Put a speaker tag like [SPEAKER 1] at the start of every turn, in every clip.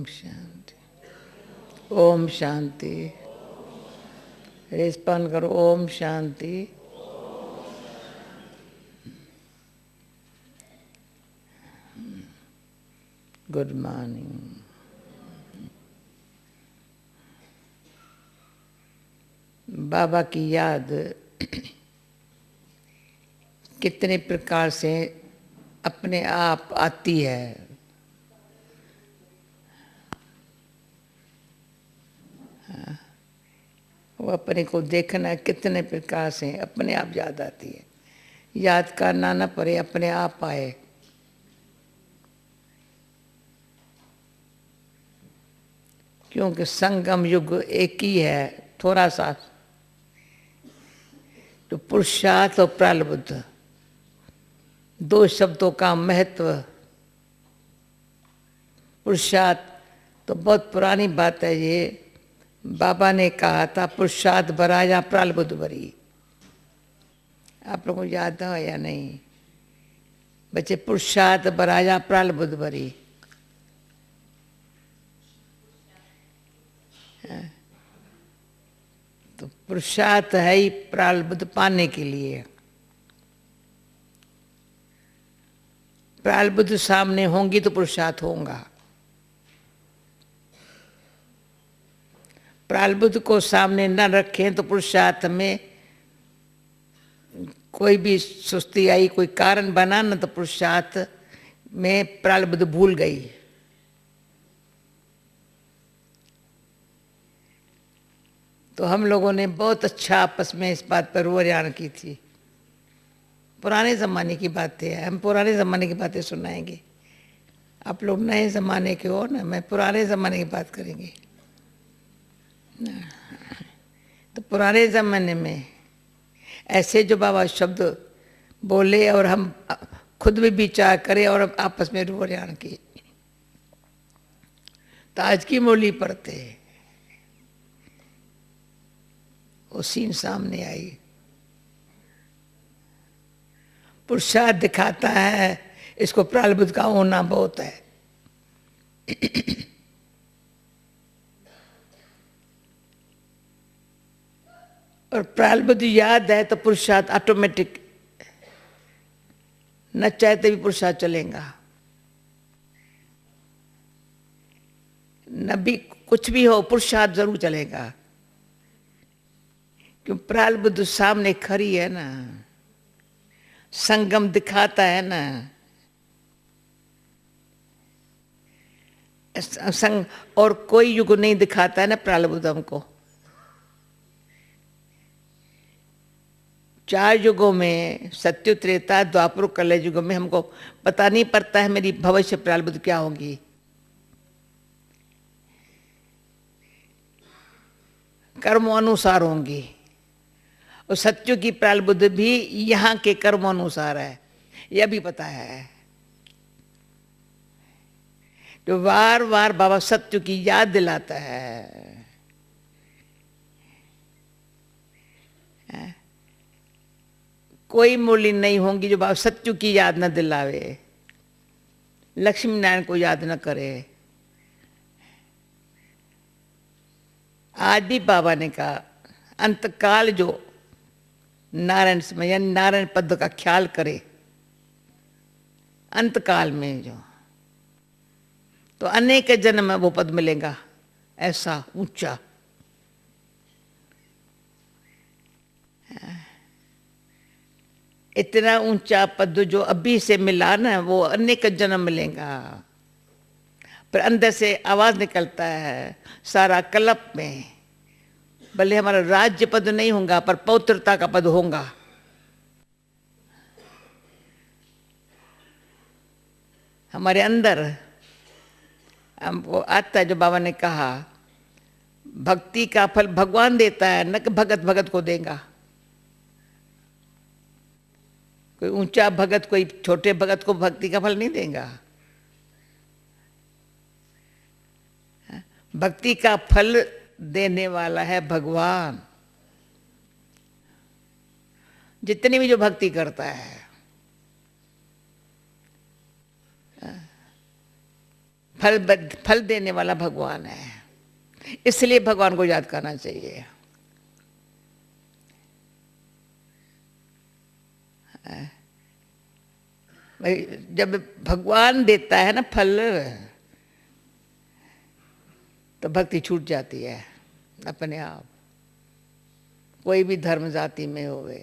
[SPEAKER 1] शांति। Om Shanti. Respond करो। Om Shanti. Good morning. बाबा की याद कितने प्रकार से अपने आप आती है। वो अपने को देखना कितने प्रकार से अपने आप याद आती है। याद करना न पड़े, अपने आप आए। क्योंकि संगम युग एक ही है, थोड़ा सा तो पुरुषार्थ और प्रारब्ध दो शब्दों का महत्व। पुरुषार्थ तो बहुत पुरानी बात है। ये बाबा ने कहा था, पुरुषार्थ भरा या प्रारब्ध भरी। आप लोगों को याद है या नहीं बच्चे? पुरुषार्थ भरा या प्रारब्ध भरी। तो पुरुषार्थ है ही प्रारब्ध पाने के लिए। प्रारब्ध सामने होंगी तो पुरुषार्थ होगा। प्रारब्ध को सामने न रखें तो पुरुषार्थ में कोई भी सुस्ती आई, कोई कारण बना न, तो पुरुषार्थ में प्रारब्ध भूल गई। तो हम लोगों ने बहुत अच्छा आपस में इस बात पर रोजान की थी। पुराने ज़माने की बातें हैं, हम पुराने ज़माने की बातें सुनाएंगे। आप लोग नए ज़माने के हो ना, मैं पुराने ज़माने की बात करेंगे। तो पुराने ज़माने में ऐसे जो बाबा शब्द बोले और हम खुद भी विचार करें और आपस में रोजान की, तो आज की मुरली पढ़ते वो सीन सामने आई। पुरुषार्थ दिखाता है, इसको प्रारब्ध का होना बहुत है। और प्रारब्ध याद है तो पुरुषार्थ ऑटोमेटिक, न चाहते भी पुरुषार्थ चलेगा। न भी कुछ भी हो, पुरुषार्थ जरूर चलेगा। क्यों? प्रारब्ध सामने खड़ी है ना, संगम दिखाता है ना। संग और कोई युग नहीं दिखाता है ना प्रारब्ध हमको। 4 युगों में, सत्य, त्रेता, द्वापर, कलयुग युग में हमको पता नहीं पड़ता है मेरी भविष्य प्रारब्ध क्या होगी। कर्म अनुसार होंगी। और सत्य की प्रारब्ध भी यहाँ के कर्म अनुसार है, यह भी पता है। तो बार बार बाबा सत्य की याद दिलाता है। कोई मुरली नहीं होंगी जो बाबा सत्य की याद न दिलावे, लक्ष्मी नारायण को याद न करे। आज भी बाबा ने कहा, अंतकाल जो नारायण समय यानी नारायण पद का ख्याल करे, अंतकाल में जो, तो अनेक जन्म में वो पद मिलेगा, ऐसा ऊंचा। इतना ऊंचा पद जो अभी से मिला ना, वो अनेक जन्म मिलेगा। पर अंदर से आवाज निकलता है, सारा कल्प में भले हमारा राज्य पद नहीं होगा पर पौत्रता का पद होगा। हमारे अंदर हमको आता है जो बाबा ने कहा, भक्ति का फल भगवान देता है, न कि भगत भगत को देगा। कोई ऊंचा भगत कोई छोटे भगत को भक्ति का फल नहीं देगा। भक्ति का फल देने वाला है भगवान। जितनी भी जो भक्ति करता है, फल देने वाला भगवान है, इसलिए भगवान को याद करना चाहिए। भाई जब भगवान देता है ना फल, तो भक्ति छूट जाती है अपने आप। कोई भी धर्म जाति में होवे,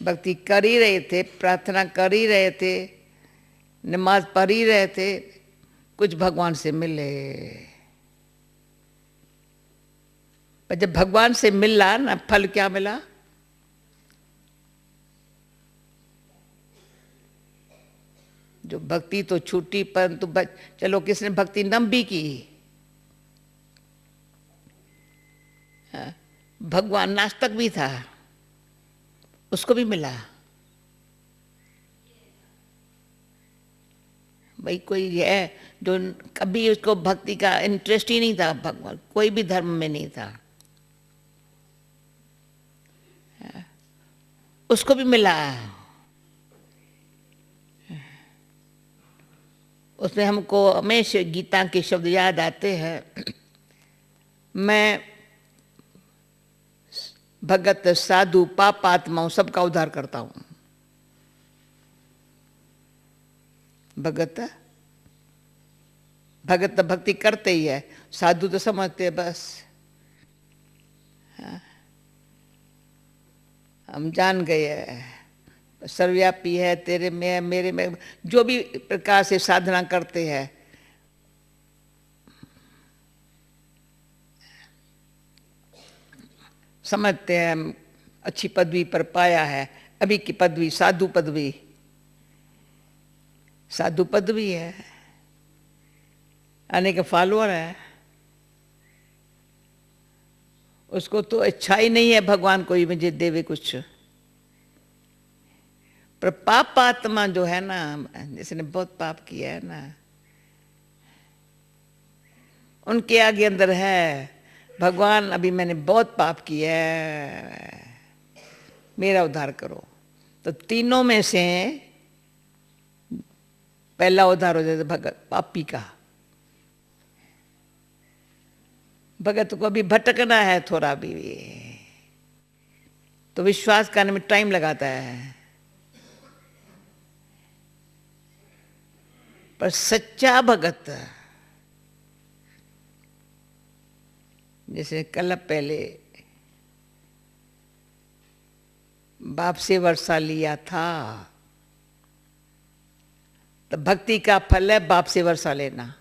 [SPEAKER 1] भक्ति कर ही रहे थे, प्रार्थना कर ही रहे थे, नमाज पढ़ ही रहे थे, कुछ भगवान से मिले। पर जब भगवान से मिला ना, फल क्या मिला? जो भक्ति तो छूटी, परंतु चलो किसने भक्ति नम भी की, भगवान नास्तिक भी था, उसको भी मिला। भाई कोई है जो कभी उसको भक्ति का इंटरेस्ट ही नहीं था, भगवान कोई भी धर्म में नहीं था, उसको भी मिला। उसमें हमको हमेशा गीता के शब्द याद आते हैं, मैं भगत साधु पाप आत्माओं सबका उद्धार करता हूं। भगत तो भक्ति करते ही है, साधु तो समझते हैं बस। हम जान गए सर्वव्यापी है, तेरे में है, मेरे में, जो भी प्रकार से साधना करते हैं, समझते हैं अच्छी पदवी पर पाया है। अभी की पदवी साधु पदवी, साधु पदवी है, अनेक फॉलोअर है, उसको तो इच्छा ही नहीं है भगवान कोई मुझे देवे कुछ। पर पाप आत्मा जो है ना, जिसने बहुत पाप किया है ना, उनके आगे अंदर है भगवान अभी मैंने बहुत पाप किया है, मेरा उद्धार करो। तो तीनों में से पहला उद्धार हो जाता भगत पापी का। भगत को अभी भटकना है थोड़ा भी, तो विश्वास करने में टाइम लगाता है। पर सच्चा भगत, जैसे कल पहले बाप से वर्षा लिया था, तो भक्ति का फल है बाप से वर्षा लेना।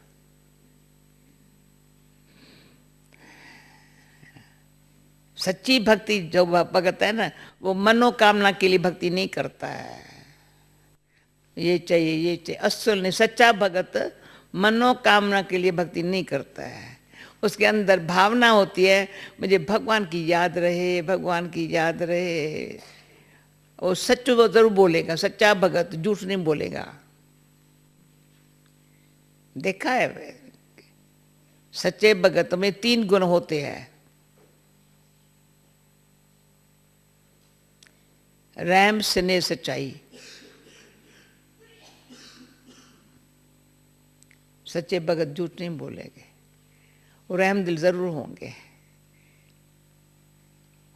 [SPEAKER 1] सच्ची भक्ति जो भगत है ना, वो मनोकामना के लिए भक्ति नहीं करता है, ये चाहिए ये चाहिए। असल नहीं, सच्चा भगत मनोकामना के लिए भक्ति नहीं करता है। उसके अंदर भावना होती है मुझे भगवान की याद रहे, भगवान की याद रहे। वो सच वो जरूर बोलेगा, सच्चा भगत झूठ नहीं बोलेगा। देखा है सच्चे भगत में 3 गुण होते हैं, रहम स्नेह सच्चाई। सच्चे भगत झूठ नहीं बोलेंगे, वो रहम दिल जरूर होंगे।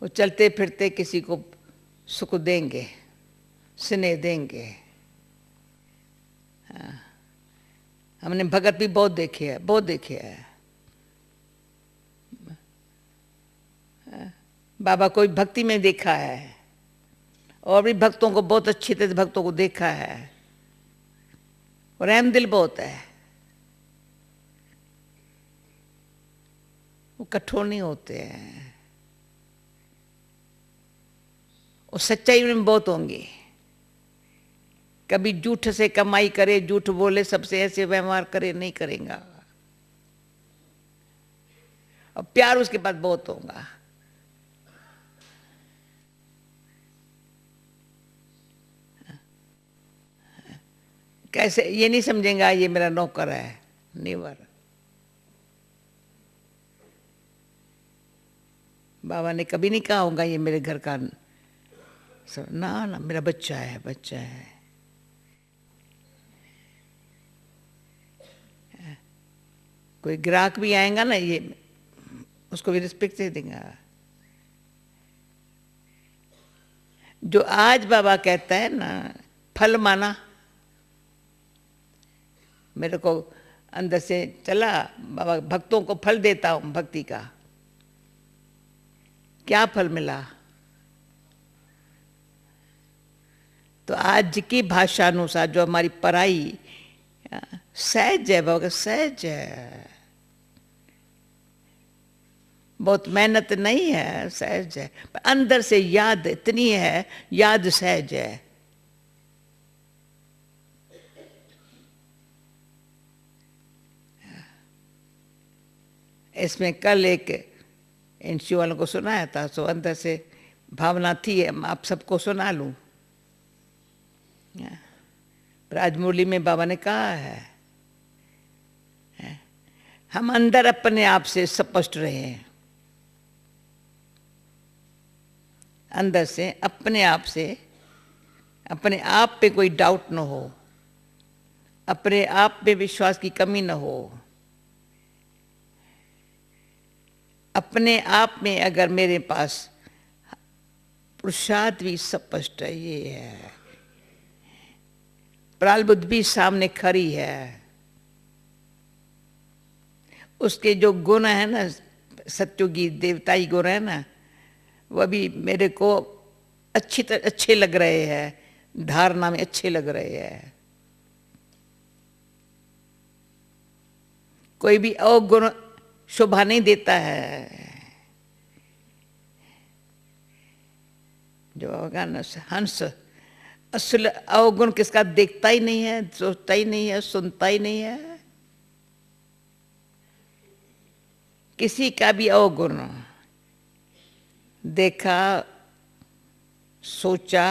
[SPEAKER 1] वो चलते फिरते किसी को सुख देंगे, स्नेह देंगे। हाँ। हमने भगत भी बहुत देखे हैं, बहुत देखे हैं। बाबा कोई भक्ति में देखा है, और भी भक्तों को बहुत अच्छी तरह भक्तों को देखा है, और रहम दिल बहुत है। वो कठोर नहीं होते हैं, वो सच्चाई में बहुत होंगे। कभी झूठ से कमाई करे, झूठ बोले, सबसे ऐसे व्यवहार करे नहीं करेगा, और प्यार उसके पास बहुत होगा। कैसे ये नहीं समझेगा ये मेरा नौकर है, नेवर। बाबा ने कभी नहीं कहा होगा ये मेरे घर का, ना ना मेरा बच्चा है, बच्चा है। कोई ग्राहक भी आएगा ना, ये उसको भी रिस्पेक्ट दे देगा। जो आज बाबा कहता है ना, फल माना, मेरे को अंदर से चला, बाबा भक्तों को फल देता हूं भक्ति का। क्या फल मिला? तो आज की भाषा अनुसार जो हमारी पढ़ाई सहज है, बाबा सहज है, बहुत मेहनत नहीं है, सहज है, पर अंदर से याद इतनी है, याद सहज है। इसमें कल एक एनसीओ वालों को सुनाया था, सो अंदर से भावना थी आप सबको सुना लूं। पर आज मुरली में बाबा ने कहा है, हम अंदर अपने आप से स्पष्ट रहे, अंदर से अपने आप से, अपने आप पे कोई डाउट न हो, अपने आप पे विश्वास की कमी न हो। अपने आप में अगर मेरे पास पुरुषार्थ भी स्पष्ट है, ये है, प्रालब्ध भी सामने खड़ी है, उसके जो गुण है ना, सत्युगी देवताई गुण है ना, वह भी मेरे को अच्छे लग रहे हैं, धारणा में अच्छे लग रहे हैं। कोई भी अवगुण शोभा नहीं देता है। जो होगा ना हंस, असल अवगुण किसका देखता ही नहीं है, सोचता ही नहीं है, सुनता ही नहीं है। किसी का भी अवगुण देखा, सोचा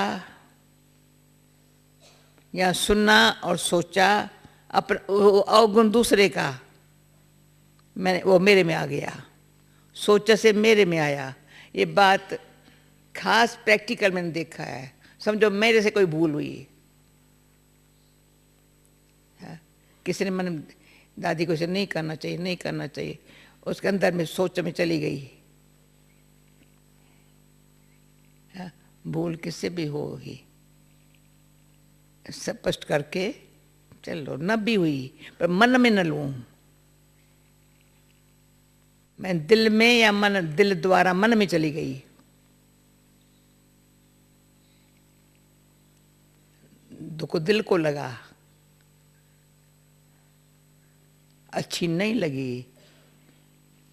[SPEAKER 1] या सुना और सोचा, अवगुण दूसरे का, मैंने वो मेरे में आ गया, सोचा से मेरे में आया। ये बात खास प्रैक्टिकल मैंने देखा है। समझो मेरे से कोई भूल हुई, किसी ने मन दादी को इसे नहीं करना चाहिए, नहीं करना चाहिए, उसके अंदर में सोच में चली गई। भूल किससे भी हो ही, स्पष्ट करके चलो, न भी हुई पर मन में न लूं। मैं दिल में या मन, दिल द्वारा मन में चली गई, दुख दिल को लगा, अच्छी नहीं लगी,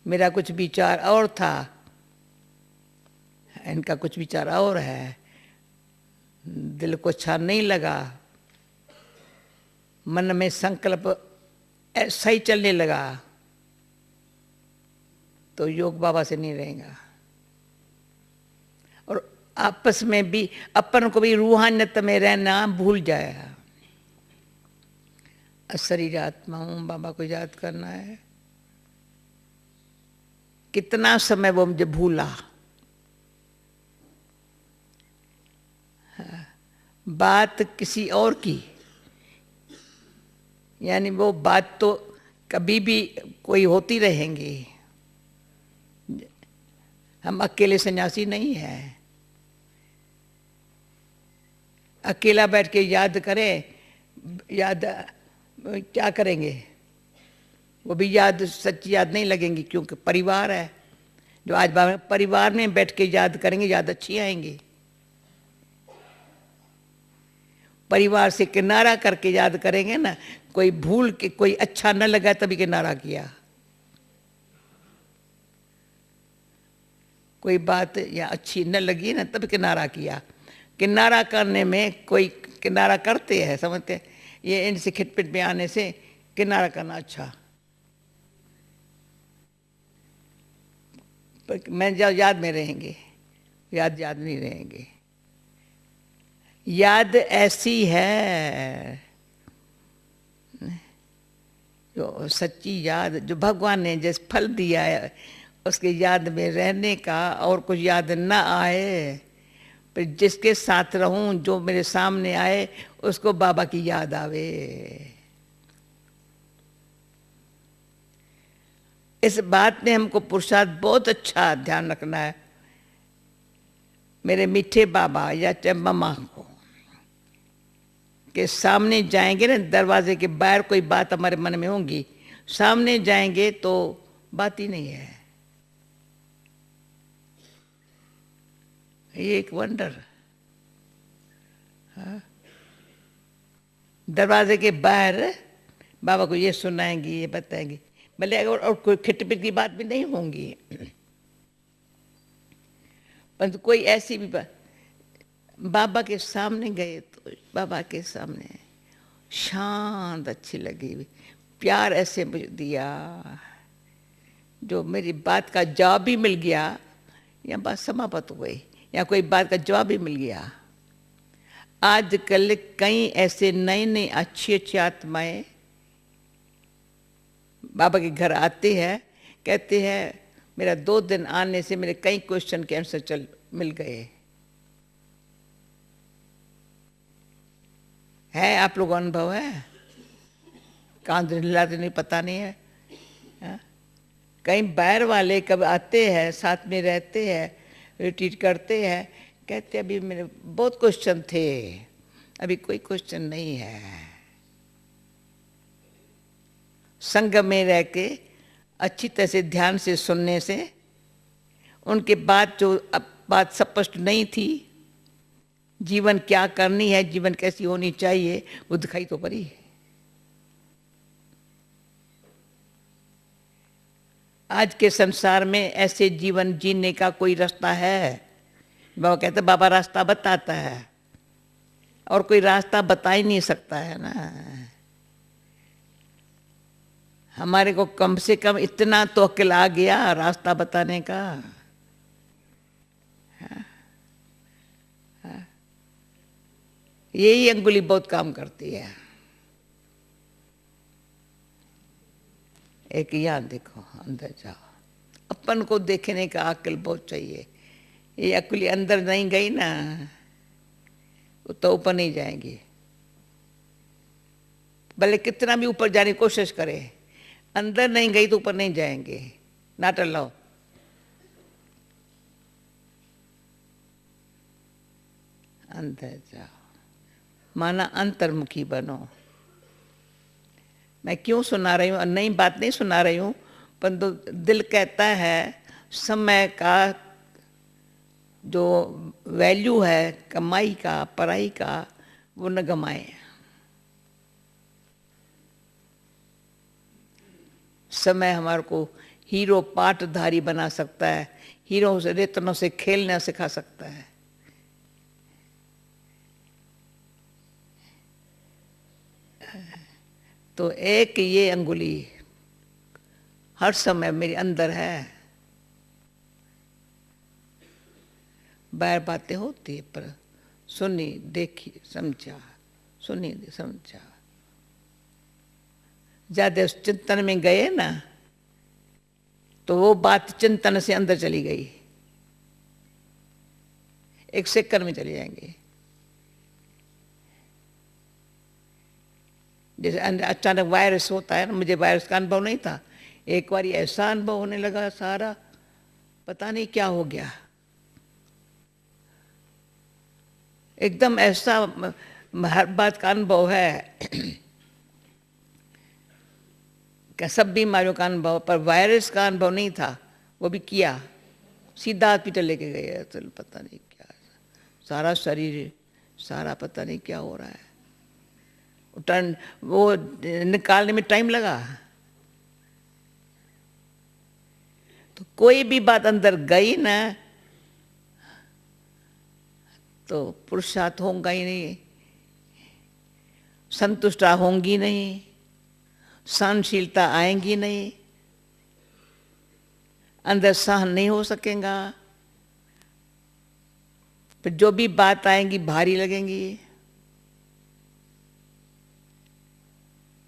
[SPEAKER 1] मेरा कुछ विचार और था, इनका कुछ विचार और है, दिल को अच्छा नहीं लगा, मन में संकल्प ऐसा ही चलने लगा, तो योग बाबा से नहीं रहेगा। और आपस में भी अपन को भी रूहानियत में रहना भूल जाएगा। शरीर आत्मा हूं, बाबा को याद करना है। कितना समय वो मुझे भूला, बात किसी और की, यानी वो बात तो कभी भी कोई होती रहेंगी। हम अकेले सन्यासी नहीं है, अकेला बैठ के याद करें, याद क्या करेंगे, वो भी याद सच्ची याद नहीं लगेंगी, क्योंकि परिवार है। जो आज परिवार में बैठ के याद करेंगे, याद अच्छी आएंगी। परिवार से किनारा करके याद करेंगे ना, कोई भूल के कोई अच्छा न लगा तभी किनारा किया, कोई बात या अच्छी न लगी ना तब किनारा किया। किनारा करने में कोई किनारा करते हैं, समझते हैं, ये इनसे खिटपिट में आने से किनारा करना अच्छा। पर मैं याद में रहेंगे, याद नहीं रहेंगे। याद ऐसी है जो सच्ची याद, जो भगवान ने जिस फल दिया है उसके याद में रहने का, और कुछ याद न आए, पर जिसके साथ रहूं, जो मेरे सामने आए उसको बाबा की याद आवे। इस बात ने हमको पुरुषार्थ बहुत अच्छा ध्यान रखना है। मेरे मीठे बाबा या चाहे मम्मा को के सामने जाएंगे ना, दरवाजे के बाहर कोई बात हमारे मन में होगी, सामने जाएंगे तो बात ही नहीं है। ये एक वंडर। हाँ, दरवाजे के बाहर बाबा को ये सुनाएंगी, ये बताएंगी, भले और कोई खिटपिट की बात भी नहीं होंगी, परंतु कोई ऐसी भी बात। बाबा के सामने गए तो बाबा के सामने शांत अच्छी लगी, प्यार ऐसे मुझे दिया जो मेरी बात का जवाब भी मिल गया, या बात समाप्त हो गई, या कोई बात का जवाब भी मिल गया। आजकल कई ऐसे नए नए अच्छी अच्छी आत्माएं बाबा के घर आते हैं, कहते हैं मेरा 2 दिन आने से मेरे कई क्वेश्चन के आंसर मिल गए। है आप लोग अनुभव है? कान दिलाते नहीं, पता नहीं है, हा? कई बाहर वाले कब आते हैं, साथ में रहते हैं, रिट्रीट करते हैं, कहते अभी मेरे बहुत क्वेश्चन थे, अभी कोई क्वेश्चन नहीं है। संग में रह के अच्छी तरह से ध्यान से सुनने से उनके बाद जो अब बात स्पष्ट नहीं थी, जीवन क्या करनी है, जीवन कैसी होनी चाहिए, वो दिखाई तो पड़ी। आज के संसार में ऐसे जीवन जीने का कोई रास्ता है? बाबा कहते बाबा रास्ता बताता है, और कोई रास्ता बता ही नहीं सकता है ना। हमारे को कम से कम इतना तो अक्ल आ गया रास्ता बताने का। यही अंगुली बहुत काम करती है। एक यहाँ देखो, अंदर जाओ, अपन को देखने का अक्ल बहुत चाहिए। ये अक्ल अंदर नहीं गई ना तो ऊपर नहीं जाएंगी, भले कितना भी ऊपर जाने की कोशिश करे, अंदर नहीं गई तो ऊपर नहीं जाएंगे। नाटक लाओ, अंदर जाओ, माना अंतर्मुखी बनो। मैं क्यों सुना रही हूँ, नई बात नहीं सुना रही हूँ, परंतु दिल कहता है समय का जो वैल्यू है, कमाई का, पढ़ाई का, वो न गमाए। समय हमारे को हीरो पाटधारी बना सकता है, हीरो से रेतनों से खेलना सिखा सकता है। तो एक ये अंगुली हर समय मेरे अंदर है। बाहर बातें होती है पर सुनी, देखी, समझा, सुनी, समझा। ज्यादा उस चिंतन में गए ना तो वो बात चिंतन से अंदर चली गई, एक सेकंड में चले जाएंगे। जैसे अचानक वायरस होता है ना, मुझे वायरस का अनुभव नहीं था, एक बार ऐसा अनुभव होने लगा, सारा पता नहीं क्या हो गया, एकदम ऐसा हर बात का अनुभव है क्या, सब बीमारियों का अनुभव, पर वायरस का अनुभव नहीं था। वो भी किया, सीधा हॉस्पिटल लेके गए, तो पता नहीं क्या, सारा शरीर, सारा पता नहीं क्या हो रहा है, टर्न वो निकालने में टाइम लगा। तो कोई भी बात अंदर गई ना तो पुरुषार्थ होगा ही नहीं, संतुष्टा होंगी नहीं, सहनशीलता आएंगी नहीं, अंदर सहन नहीं हो सकेगा, फिर जो भी बात आएंगी भारी लगेंगी।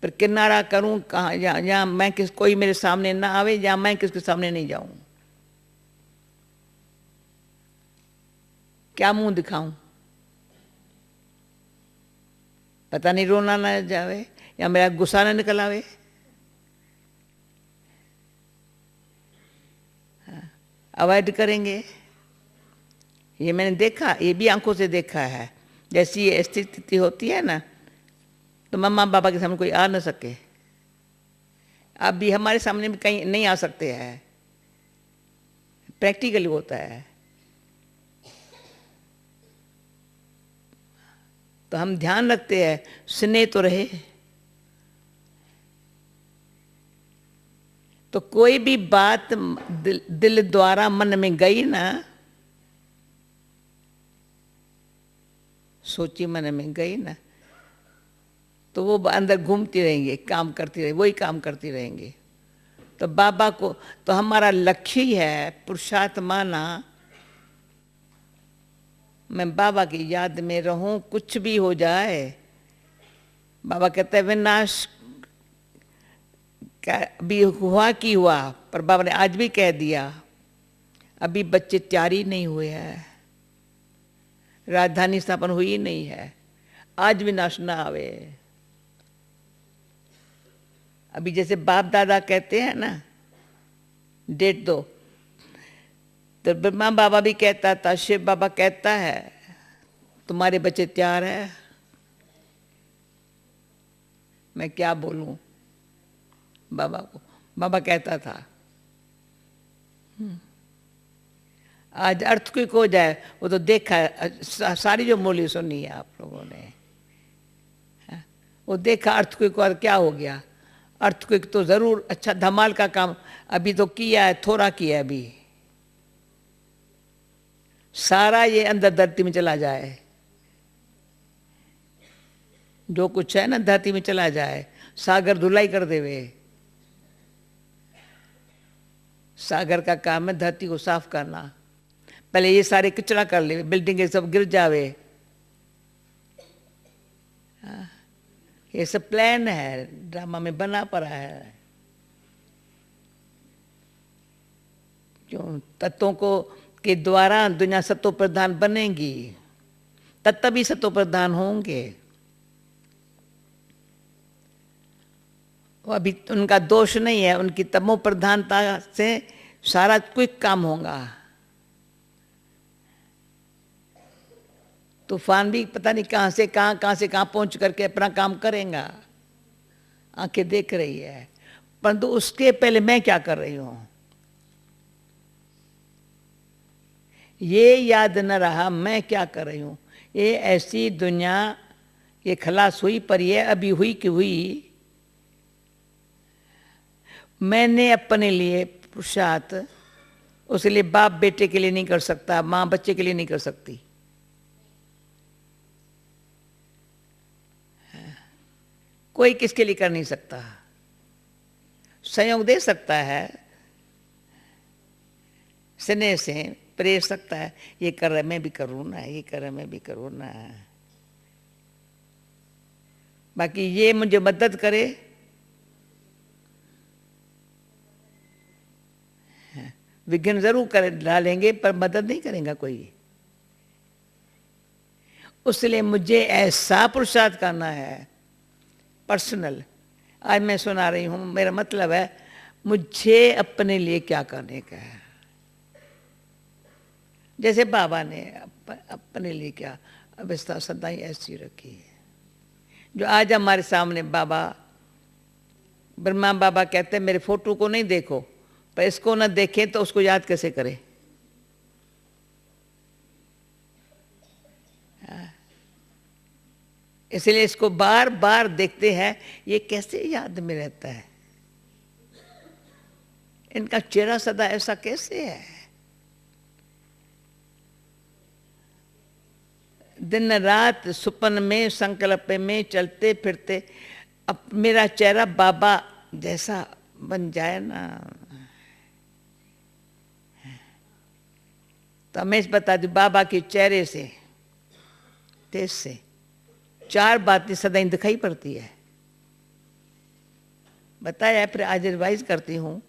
[SPEAKER 1] फिर किनारा करूं कहाँ, या मैं कोई मेरे सामने ना आवे, या मैं किसके सामने नहीं जाऊं, क्या मुंह दिखाऊं, पता नहीं रोना ना जावे या मेरा गुस्सा ना निकल आवे। अवॉइड करेंगे। ये मैंने देखा, ये भी आंखों से देखा है। जैसी ये स्थिति होती है ना, तो मम्मा पापा के सामने कोई आ न सके। अब भी हमारे सामने भी कहीं नहीं आ सकते हैं, प्रैक्टिकली होता है। तो हम ध्यान रखते हैं, स्नेह तो रहे। तो कोई भी बात दिल द्वारा मन में गई ना, सोची मन में गई ना, तो वो अंदर घूमती रहेंगे, काम करती रहेंगे, वही काम करती रहेंगे। तो बाबा को, तो हमारा लक्ष्य ही है पुरुषार्थ माना, मैं बाबा की याद में रहूं, कुछ भी हो जाए। बाबा कहते हैं विनाश का भी हुआ कि हुआ, पर बाबा ने आज भी कह दिया अभी बच्चे तैयार ही नहीं हुए हैं, राजधानी स्थापन हुई नहीं है, आज विनाश ना आवे। अभी जैसे बाप दादा कहते हैं ना डेट दो, तो ब्रह्मा बाबा भी कहता था, शिव बाबा कहता है तुम्हारे बच्चे तैयार है। मैं क्या बोलूं बाबा को, बाबा कहता था। आज अर्थक्वेक हो जाए, वो तो देखा है, सारी जो मूल्य सुनी है आप लोगों ने, वो देखा अर्थक्वेक और क्या हो गया। अर्थक्वेक तो जरूर अच्छा धमाल का काम अभी तो किया है, थोड़ा किया है अभी, सारा ये अंदर धरती में चला जाए, जो कुछ है ना धरती में चला जाए, सागर धुलाई कर देवे। सागर का काम है धरती को साफ करना, पहले ये सारे कचरा कर ले, बिल्डिंग सब गिर जावे। ये सब प्लान है, ड्रामा में बना पड़ा है। क्यों तत्वों को के द्वारा दुनिया सत्व प्रधान बनेगी, तत्व भी सत्व प्रधान होंगे। वो अभी उनका दोष नहीं है, उनकी तमो प्रधानता से सारा क्विक काम होगा। तूफान भी पता नहीं कहाँ से कहाँ पहुंच करके अपना काम करेगा, आंखें देख रही है, परंतु उसके पहले मैं क्या कर रही हूं ये याद न रहा, मैं क्या कर रही हूं। ये ऐसी दुनिया ये खलास हुई, पर ये अभी हुई कि हुई। मैंने अपने लिए पुरुषार्थ उसके लिए बाप बेटे के लिए नहीं कर सकता, माँ बच्चे के लिए नहीं कर सकती। कोई किसके लिए कर नहीं सकता, संयोग दे सकता है, स्नेह से प्रेर सकता है, ये कर रहा मैं भी करूँ ना, ये कर रहा मैं भी करूँ ना। बाकी ये मुझे मदद करे, विघ्न जरूर कर डालेंगे पर मदद नहीं करेगा कोई। उसलिए मुझे ऐसा पुरुषार्थ करना है पर्सनल। आज मैं सुना रही हूँ, मेरा मतलब है मुझे अपने लिए क्या करने का है। जैसे बाबा ने अपने लिए क्या अवस्था सदा ही ऐसी रखी है। जो आज हमारे सामने बाबा ब्रह्मा बाबा कहते हैं मेरे फोटो को नहीं देखो, पर इसको ना देखें तो उसको याद कैसे करें। इसलिए इसको बार बार देखते हैं, ये कैसे याद में रहता है, इनका चेहरा सदा ऐसा कैसे है। दिन रात सुपन में संकल्प में चलते फिरते अब मेरा चेहरा बाबा जैसा बन जाए ना। तो मैं बता दूं, बाबा के चेहरे से तेज से 4 बातें सदा दिखाई पड़ती है। बताया फिर आज रिवाइज करती हूँ।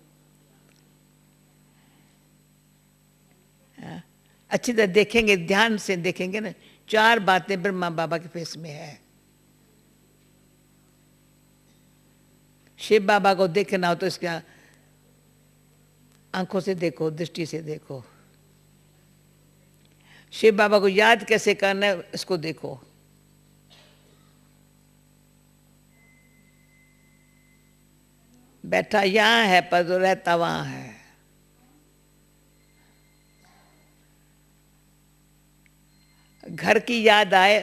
[SPEAKER 1] अच्छी तरह देखेंगे, ध्यान से देखेंगे ना, 4 बातें ब्रह्मा बाबा के फेस में है। शिव बाबा को देखना हो तो इसका आंखों से देखो, दृष्टि से देखो। शिव बाबा को याद कैसे करना है इसको देखो। बैठा यहां है पर जो रहता वहां है। घर की याद आए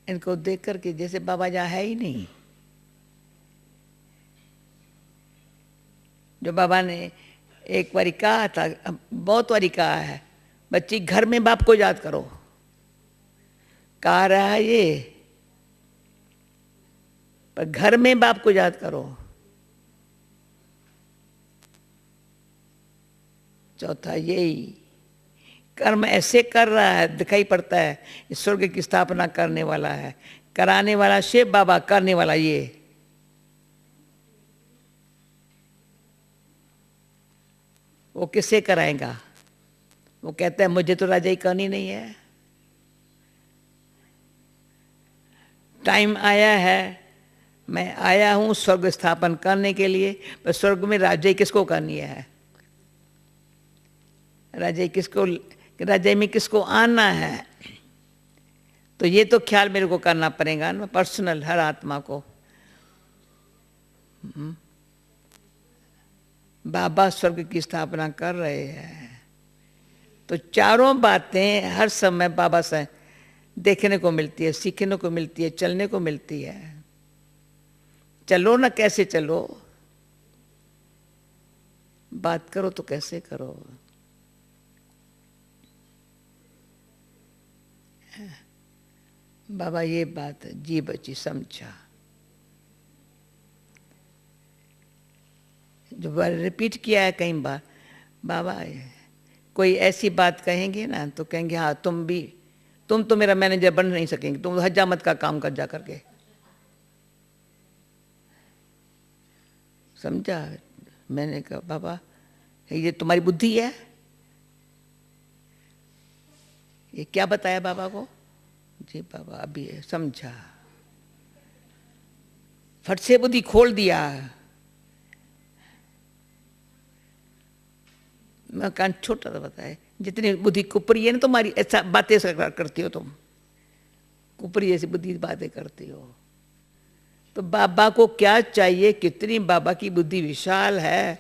[SPEAKER 1] इनको देख करके जैसे बाबा जहाँ है ही नहीं। जो बाबा ने एक बारी कहा था, बहुत बारी कहा है, बच्ची घर में बाप को याद करो। कहा रहा है ये, पर घर में बाप को याद करो। चौथा यही, कर्म ऐसे कर रहा है दिखाई पड़ता है, इस स्वर्ग की स्थापना करने वाला है, कराने वाला शिव बाबा, करने वाला ये। वो किससे कराएगा? वो कहता है मुझे तो राजाई करनी नहीं है, टाइम आया है, मैं आया हूं स्वर्ग स्थापन करने के लिए, पर स्वर्ग में राजाई किसको करनी है? राजाई किसको, राजाई में किसको आना है? तो ये तो ख्याल मेरे को करना पड़ेगा ना, पर्सनल, हर आत्मा को। बाबा स्वर्ग की स्थापना कर रहे हैं, तो चारों बातें हर समय बाबा से देखने को मिलती है, सीखने को मिलती है, चलने को मिलती है। चलो ना, कैसे चलो, बात करो तो कैसे करो। बाबा ये बात जी बची समझा, जो रिपीट किया है कई बार। बाबा कोई ऐसी बात कहेंगे ना तो कहेंगे हाँ तुम तो मेरा मैनेजर बन नहीं सकेंगे, तुम हजामत का काम कर जा करके। समझा? मैंने कहा बाबा ये तुम्हारी बुद्धि है? ये क्या बताया बाबा को? जी बाबा अभी समझा, फट से बुद्धि खोल दिया। मैं कान छोटा सा बताया, जितनी बुद्धि कुपरी है ना तुम्हारी, ऐसा बातें करती हो तुम, कुपरी जैसी बुद्धि बातें करती हो। तो बाबा को क्या चाहिए? कितनी बाबा की बुद्धि विशाल है।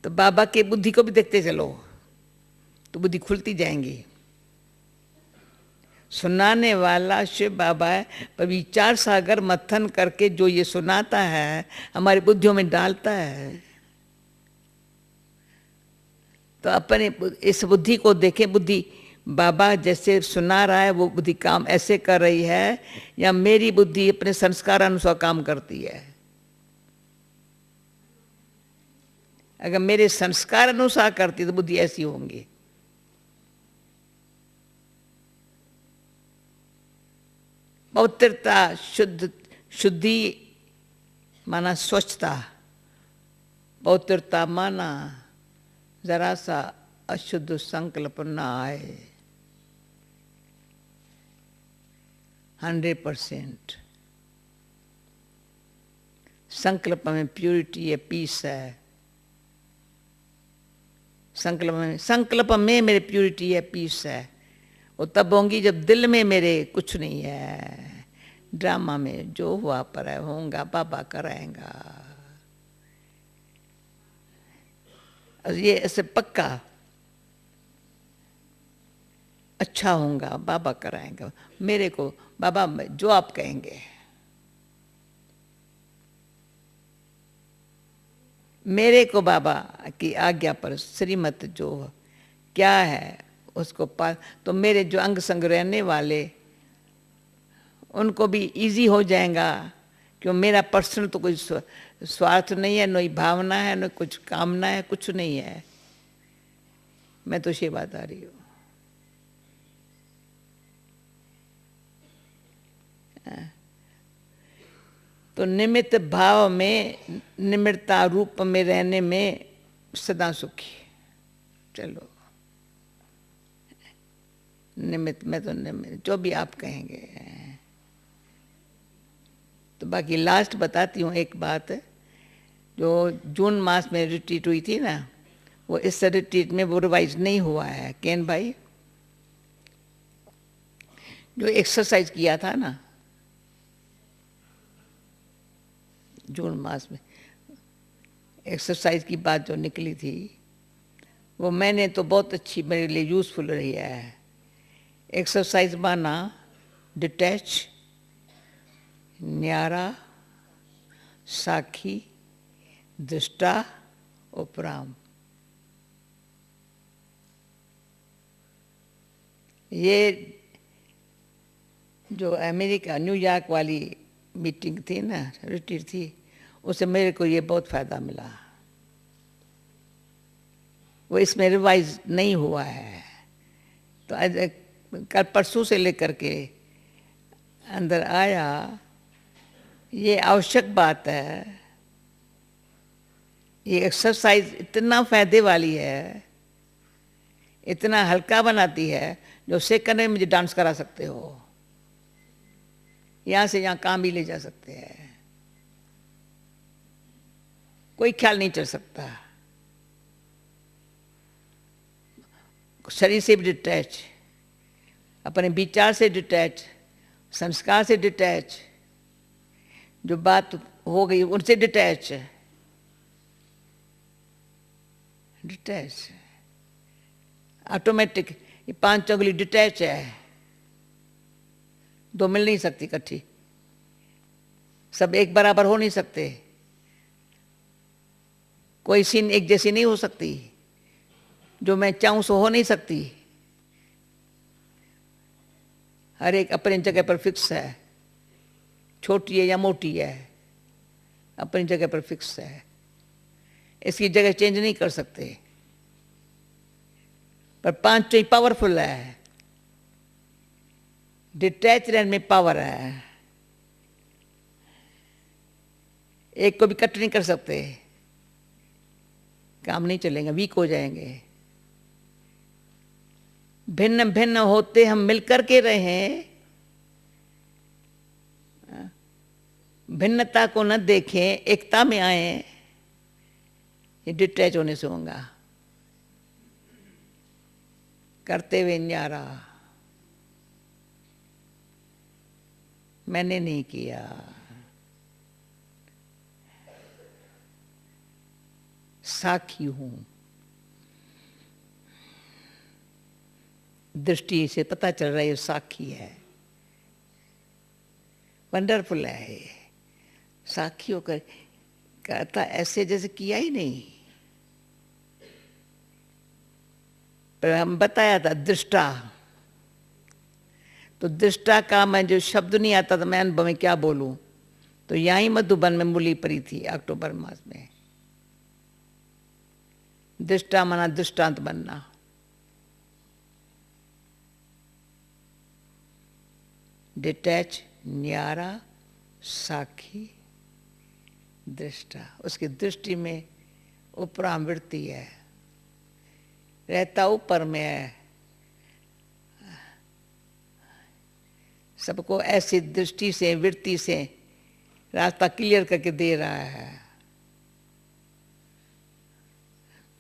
[SPEAKER 1] तो बाबा के बुद्धि को भी देखते चलो तो बुद्धि खुलती जाएंगी। सुनाने वाला शिव बाबा है, पर विचार सागर मथन करके जो ये सुनाता है हमारी बुद्धियों में डालता है। तो अपने इस बुद्धि को देखें, बुद्धि बाबा जैसे सुना रहा है वो बुद्धि काम ऐसे कर रही है, या मेरी बुद्धि अपने संस्कार अनुसार काम करती है। अगर मेरे संस्कार अनुसार करती तो बुद्धि ऐसी होंगी। पवित्रता, शुद्धि माना स्वच्छता, पवित्रता माना जरा सा अशुद्ध संकल्प ना आए। 100% संकल्प में प्यूरिटी है, पीस है। संकल्प में मेरे प्यूरिटी है, पीस है। वो तब होंगी जब दिल में मेरे कुछ नहीं है। ड्रामा में जो हुआ पर है होगा, बाबा कराएगा। ये ऐसे पक्का अच्छा होगा, बाबा कराएंगा मेरे को। बाबा जो आप कहेंगे, मेरे को बाबा की आज्ञा पर श्रीमत जो क्या है उसको पा, तो मेरे जो अंग संग रहने वाले उनको भी इजी हो जाएगा। क्यों? मेरा पर्सनल तो कोई स्वार्थ नहीं है, न भावना है, न कुछ कामना है, कुछ नहीं है। मैं तो सेवादारी हूँ। तो निमित्त भाव में, निमित्ता रूप में रहने में सदा सुखी। चलो निमित्त में तो निमित्त जो भी आप कहेंगे। तो बाकी लास्ट बताती हूँ एक बात, जो जून मास में रिट्रीट हुई थी ना, वो इस रिट्रीट में वो रिवाइज नहीं हुआ है। केन भाई, जो एक्सरसाइज किया था ना जून मास में, एक्सरसाइज की बात जो निकली थी, वो मैंने तो बहुत अच्छी, मेरे लिए यूज़फुल रही है। एक्सरसाइज माना डिटैच, न्यारा, साखी, दृष्टा, उपराम। ये जो अमेरिका न्यूयॉर्क वाली मीटिंग थी ना, रिट्रीट थी, उससे मेरे को ये बहुत फ़ायदा मिला। वो इसमें रिवाइज नहीं हुआ है, तो आज कल परसों से लेकर के अंदर आया। ये आवश्यक बात है, ये एक्सरसाइज इतना फ़ायदे वाली है, इतना हल्का बनाती है, जो सेकंड में मुझे डांस करा सकते हो, यहाँ से यहाँ काम भी ले जा सकते हैं, कोई ख्याल नहीं चल सकता। शरीर से भी डिटैच, अपने विचार से डिटैच, संस्कार से डिटैच, जो बात हो गई उनसे डिटैच, डिटैच ऑटोमेटिक। ये 5 उंगली डिटैच है, दो मिल नहीं सकती इकट्ठी, सब एक बराबर हो नहीं सकते, कोई सीन एक जैसी नहीं हो सकती, जो मैं चाहूं सो हो नहीं सकती, हर एक अपनी जगह पर फिक्स है, छोटी है या मोटी है, अपनी जगह पर फिक्स है, इसकी जगह चेंज नहीं कर सकते। पर 5 ही पावरफुल है, डिटैच रहने में पावर है, एक को भी कट नहीं कर सकते, काम नहीं चलेगा, वीक हो जाएंगे। भिन्न भिन्न होते हम मिलकर के रहें, भिन्नता को न देखें, एकता में आए, ये डिटैच होने से होगा। करते हुए न्यारा, मैंने नहीं किया, साखी हूं, दृष्टि से पता चल रहा है ये साखी है। वंडरफुल है ये, साखी होकर कहता ऐसे जैसे किया ही नहीं। पर हम बताया था दृष्टा, तो दृष्टा का मैं जो शब्द नहीं आता था, मैं अनुभव में क्या बोलूं, तो यहीं मधुबन में मूली पड़ी थी अक्टूबर मास में। दृष्टा माना दृष्टांत बनना, डिटैच, न्यारा, साखी, दृष्टा। उसकी दृष्टि में उपराम वृत्ति है, रहता ऊपर में है, सबको ऐसी दृष्टि से वृत्ति से रास्ता क्लियर करके दे रहा है।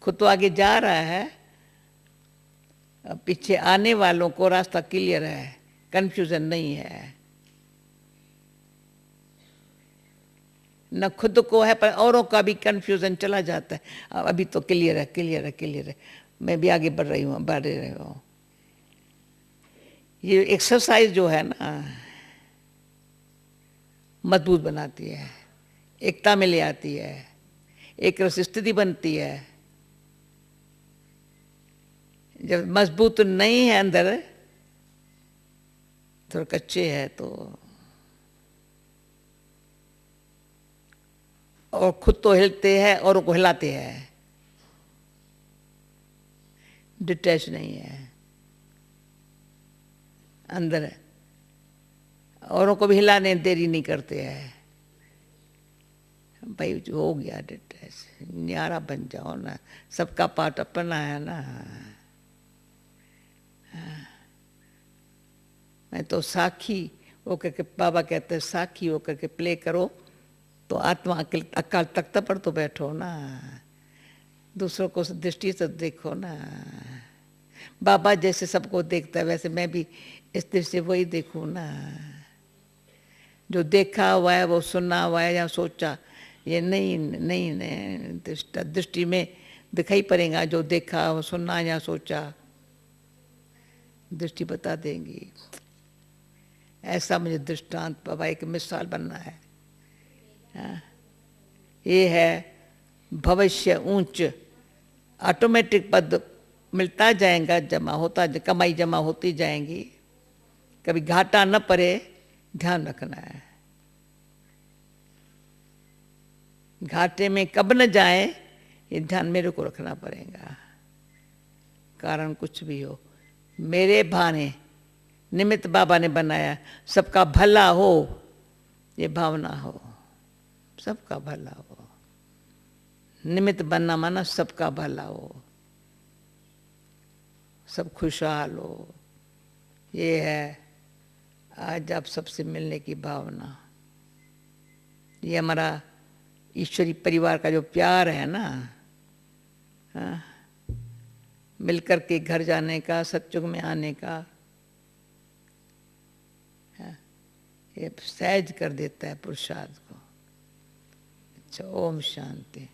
[SPEAKER 1] खुद तो आगे जा रहा है, पीछे आने वालों को रास्ता क्लियर है, कंफ्यूजन नहीं है। न खुद को है पर औरों का भी कंफ्यूजन चला जाता है। अभी तो क्लियर है, क्लियर है, क्लियर है, मैं भी आगे बढ़ रही हूँ, बढ़ रही हूँ। ये एक्सरसाइज जो है ना, मजबूत बनाती है, एकता में ले आती है, एक रस स्थिति बनती है। जब मजबूत नहीं है अंदर, थोड़ा कच्चे है तो, और खुद तो हिलते हैं औरों को हिलाते हैं, डिटैच नहीं है अंदर, औरों को भी हिलाने देरी नहीं करते हैं। भाई जो हो गया डिटैच, न्यारा बन जाओ ना, सबका पार्ट अपना है ना। मैं तो साखी वो करके, बाबा कहते हैं साखी हो करके प्ले करो, तो आत्मा अकाल तख्त पर तो बैठो ना, दूसरों को दृष्टि से देखो ना। बाबा जैसे सबको देखता है वैसे मैं भी इस दृष्टि से वही देखूं ना। जो देखा हुआ है वो सुना हुआ है या सोचा, ये नहीं दृष्टि में दिखाई पड़ेगा। जो देखा वो सुना या सोचा दृष्टि बता देंगी। ऐसा मुझे दृष्टांत बाबा एक मिसाल बनना है। हाँ? ये है भविष्य ऊंच, ऑटोमेटिक पद मिलता जाएगा, जमा होता, कमाई जमा होती जाएंगी, कभी घाटा न पड़े, ध्यान रखना है। घाटे में कब न जाए ये ध्यान मेरे को रखना पड़ेगा। कारण कुछ भी हो, मेरे भाने निमित्त बाबा ने बनाया, सबका भला हो ये भावना हो, सबका भला हो। निमित्त बनना माना सबका भला हो, सब खुशहाल हो। ये है आज आप सबसे मिलने की भावना। ये हमारा ईश्वरी परिवार का जो प्यार है ना, हाँ, मिलकर के घर जाने का, सत्युग में आने का, हाँ, ये सहज कर देता है पुरुषार्थ को। अच्छा, ओम शांति।